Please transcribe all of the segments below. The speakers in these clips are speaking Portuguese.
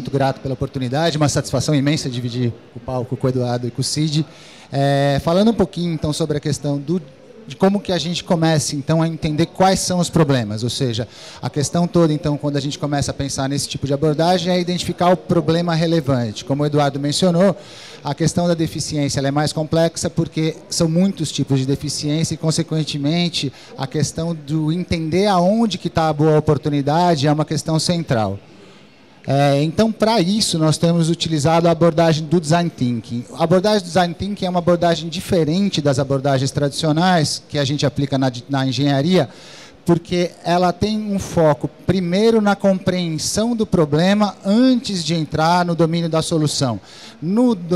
muito grato pela oportunidade, uma satisfação imensa dividir o palco com o Eduardo e com o Cid. Falando um pouquinho, então, sobre a questão de como que a gente começa, então, a entender quais são os problemas. Ou seja, a questão toda, então, quando a gente começa a pensar nesse tipo de abordagem, é identificar o problema relevante. Como o Eduardo mencionou, a questão da deficiência ela é mais complexa porque são muitos tipos de deficiência e, consequentemente, a questão do entender aonde que está a boa oportunidade é uma questão central. Então, para isso, nós temos utilizado a abordagem do Design Thinking. A abordagem do Design Thinking é uma abordagem diferente das abordagens tradicionais que a gente aplica na engenharia, porque ela tem um foco, primeiro, na compreensão do problema antes de entrar no domínio da solução.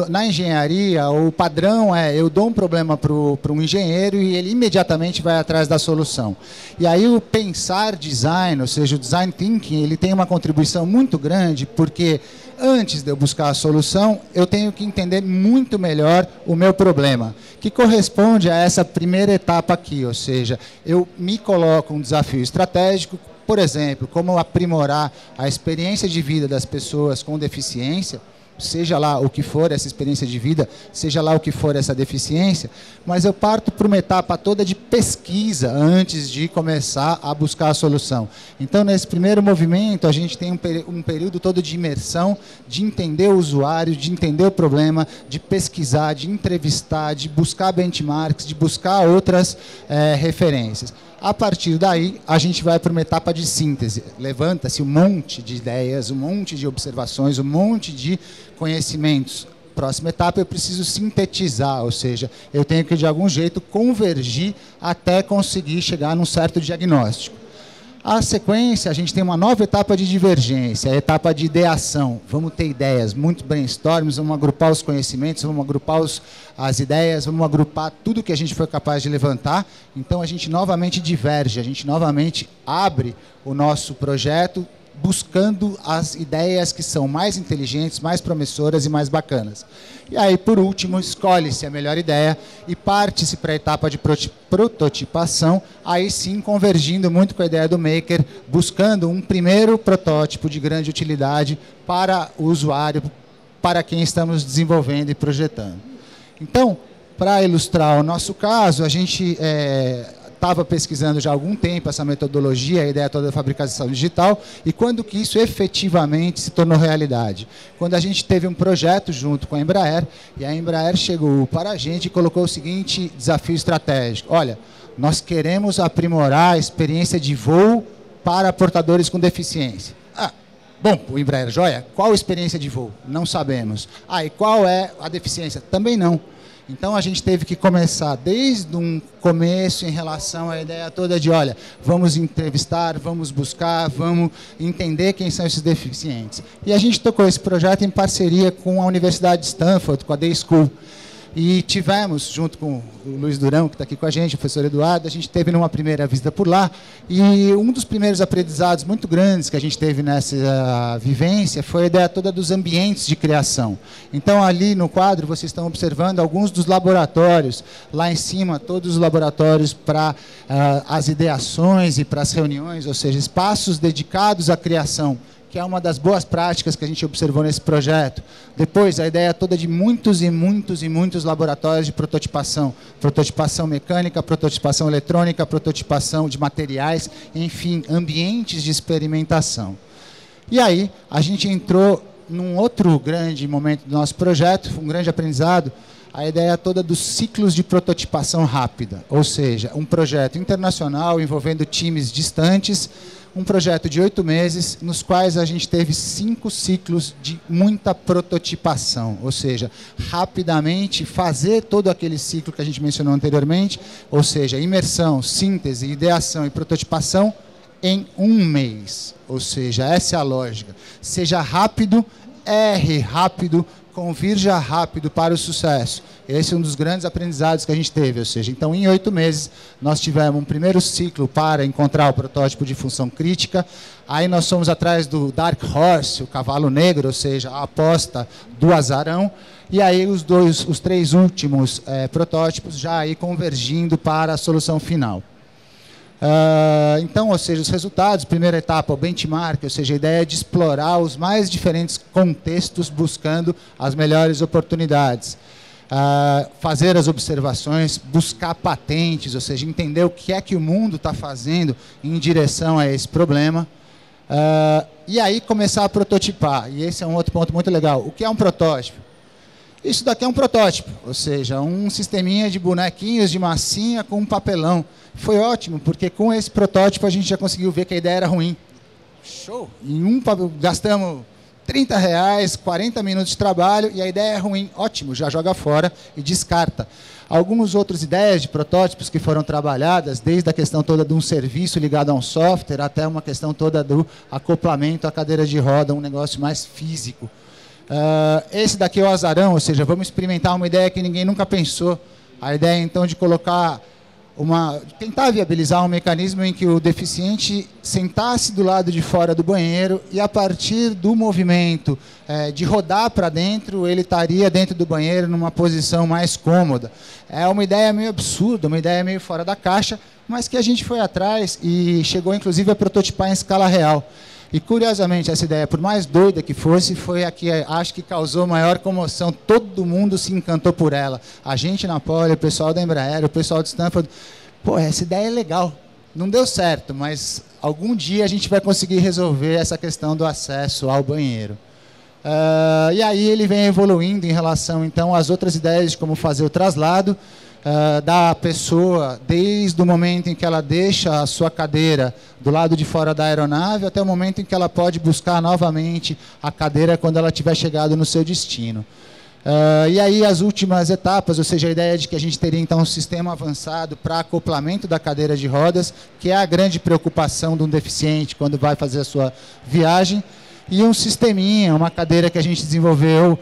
Na engenharia, o padrão é, eu dou um problema para um engenheiro e ele imediatamente vai atrás da solução. E aí o pensar design, ou seja, o design thinking, ele tem uma contribuição muito grande, porque antes de eu buscar a solução, eu tenho que entender muito melhor o meu problema, que corresponde a essa primeira etapa aqui, ou seja, eu me coloco um desafio estratégico, por exemplo, como aprimorar a experiência de vida das pessoas com deficiência, seja lá o que for essa experiência de vida, seja lá o que for essa deficiência, mas eu parto para uma etapa toda de pesquisa antes de começar a buscar a solução. Então, nesse primeiro movimento, a gente tem um período todo de imersão, de entender o usuário, de entender o problema, de pesquisar, de entrevistar, de buscar benchmarks, de buscar outras referências. A partir daí, a gente vai para uma etapa de síntese. Levanta-se um monte de ideias, um monte de observações, um monte de conhecimentos. Próxima etapa, eu preciso sintetizar, ou seja, eu tenho que, de algum jeito, convergir até conseguir chegar num certo diagnóstico. A sequência, a gente tem uma nova etapa de divergência, a etapa de ideação. Vamos ter ideias, muito brainstorms, vamos agrupar os conhecimentos, vamos agrupar as ideias, vamos agrupar tudo que a gente foi capaz de levantar. Então, a gente novamente diverge, a gente novamente abre o nosso projeto, buscando as ideias que são mais inteligentes, mais promissoras e mais bacanas. E aí, por último, escolhe-se a melhor ideia e parte-se para a etapa de prototipação, aí sim convergindo muito com a ideia do Maker, buscando um primeiro protótipo de grande utilidade para o usuário, para quem estamos desenvolvendo e projetando. Então, para ilustrar o nosso caso, a gente estava pesquisando já há algum tempo essa metodologia, a ideia toda da fabricação digital, e quando que isso efetivamente se tornou realidade? Quando a gente teve um projeto junto com a Embraer, e a Embraer chegou para a gente e colocou o seguinte desafio estratégico: olha, nós queremos aprimorar a experiência de voo para portadores com deficiência. Bom, o Embraer, joia, qual a experiência de voo? Não sabemos. E qual é a deficiência? Também não. Então, a gente teve que começar desde um começo em relação à ideia toda de, olha, vamos entrevistar, vamos buscar, vamos entender quem são esses deficientes. E a gente tocou esse projeto em parceria com a Universidade de Stanford, com a Day School. E tivemos, junto com o Luiz Durão, que está aqui com a gente, o professor Eduardo, a gente teve numa primeira visita por lá, e um dos primeiros aprendizados muito grandes que a gente teve nessa vivência foi a ideia toda dos ambientes de criação. Então, ali no quadro, vocês estão observando alguns dos laboratórios, lá em cima, todos os laboratórios para as ideações e para as reuniões, ou seja, espaços dedicados à criação, que é uma das boas práticas que a gente observou nesse projeto. Depois, a ideia toda de muitos e muitos e muitos laboratórios de prototipação. Prototipação mecânica, prototipação eletrônica, prototipação de materiais, enfim, ambientes de experimentação. E aí, a gente entrou num outro grande momento do nosso projeto, um grande aprendizado, a ideia toda dos ciclos de prototipação rápida. Ou seja, um projeto internacional envolvendo times distantes, um projeto de 8 meses, nos quais a gente teve 5 ciclos de muita prototipação, ou seja, rapidamente fazer todo aquele ciclo que a gente mencionou anteriormente, ou seja, imersão, síntese, ideação e prototipação em 1 mês. Ou seja, essa é a lógica. Seja rápido, erre rápido, convirja rápido para o sucesso. Esse é um dos grandes aprendizados que a gente teve, ou seja, então em 8 meses nós tivemos um primeiro ciclo para encontrar o protótipo de função crítica, aí nós fomos atrás do Dark Horse, o cavalo negro, ou seja, a aposta do azarão, e aí os 3 últimos protótipos já aí convergindo para a solução final. Então, ou seja, os resultados, primeira etapa, o benchmark, ou seja, a ideia é de explorar os mais diferentes contextos buscando as melhores oportunidades. Fazer as observações, buscar patentes, ou seja, entender o que é que o mundo está fazendo em direção a esse problema. E aí começar a prototipar. E esse é um outro ponto muito legal. O que é um protótipo? Isso daqui é um protótipo, ou seja, um sisteminha de bonequinhos de massinha com um papelão. Foi ótimo, porque com esse protótipo a gente já conseguiu ver que a ideia era ruim. Show! Gastamos R$30, 40 minutos de trabalho e a ideia é ruim. Ótimo, já joga fora e descarta. Algumas outras ideias de protótipos que foram trabalhadas, desde a questão toda de um serviço ligado a um software, até uma questão toda do acoplamento à cadeira de roda, um negócio mais físico. Esse daqui é o azarão, ou seja, vamos experimentar uma ideia que ninguém nunca pensou. A ideia, então, de colocar tentar viabilizar um mecanismo em que o deficiente sentasse do lado de fora do banheiro e, a partir do movimento de rodar para dentro, ele estaria dentro do banheiro numa posição mais cômoda. É uma ideia meio absurda, uma ideia meio fora da caixa, mas que a gente foi atrás e chegou, inclusive, a prototipar em escala real. E, curiosamente, essa ideia, por mais doida que fosse, foi a que acho que causou maior comoção. Todo mundo se encantou por ela. A gente na Poli, o pessoal da Embraer, o pessoal de Stanford. Pô, essa ideia é legal. Não deu certo, mas algum dia a gente vai conseguir resolver essa questão do acesso ao banheiro. E aí ele vem evoluindo em relação, então, às outras ideias de como fazer o traslado da pessoa, desde o momento em que ela deixa a sua cadeira do lado de fora da aeronave até o momento em que ela pode buscar novamente a cadeira quando ela tiver chegado no seu destino. E aí as últimas etapas, ou seja, a ideia de que a gente teria então um sistema avançado para acoplamento da cadeira de rodas, que é a grande preocupação de um deficiente quando vai fazer a sua viagem, e um sisteminha, uma cadeira que a gente desenvolveu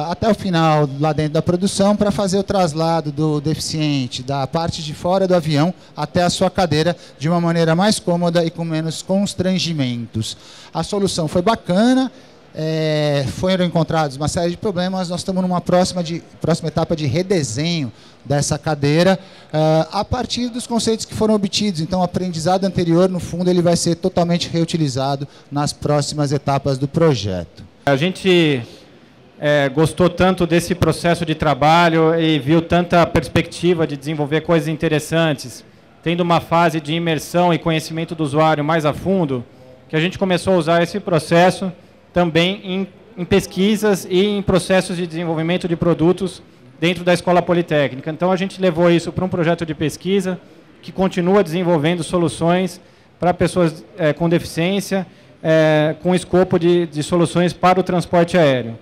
até o final, lá dentro da produção, para fazer o traslado do deficiente da parte de fora do avião até a sua cadeira de uma maneira mais cômoda e com menos constrangimentos. A solução foi bacana, foram encontrados uma série de problemas, nós estamos numa próxima etapa de redesenho dessa cadeira, a partir dos conceitos que foram obtidos. Então, o aprendizado anterior, no fundo, ele vai ser totalmente reutilizado nas próximas etapas do projeto. A gente gostou tanto desse processo de trabalho e viu tanta perspectiva de desenvolver coisas interessantes, tendo uma fase de imersão e conhecimento do usuário mais a fundo, que a gente começou a usar esse processo também em pesquisas e em processos de desenvolvimento de produtos dentro da Escola Politécnica. Então, a gente levou isso para um projeto de pesquisa que continua desenvolvendo soluções para pessoas com deficiência, com escopo de soluções para o transporte aéreo.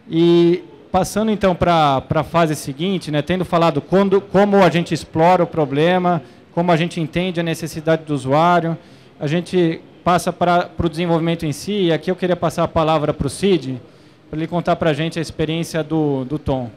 E passando então para a fase seguinte, tendo falado como a gente explora o problema, como a gente entende a necessidade do usuário, a gente passa para o desenvolvimento em si, e aqui eu queria passar a palavra para o Cid, para ele contar para a gente a experiência do Tom.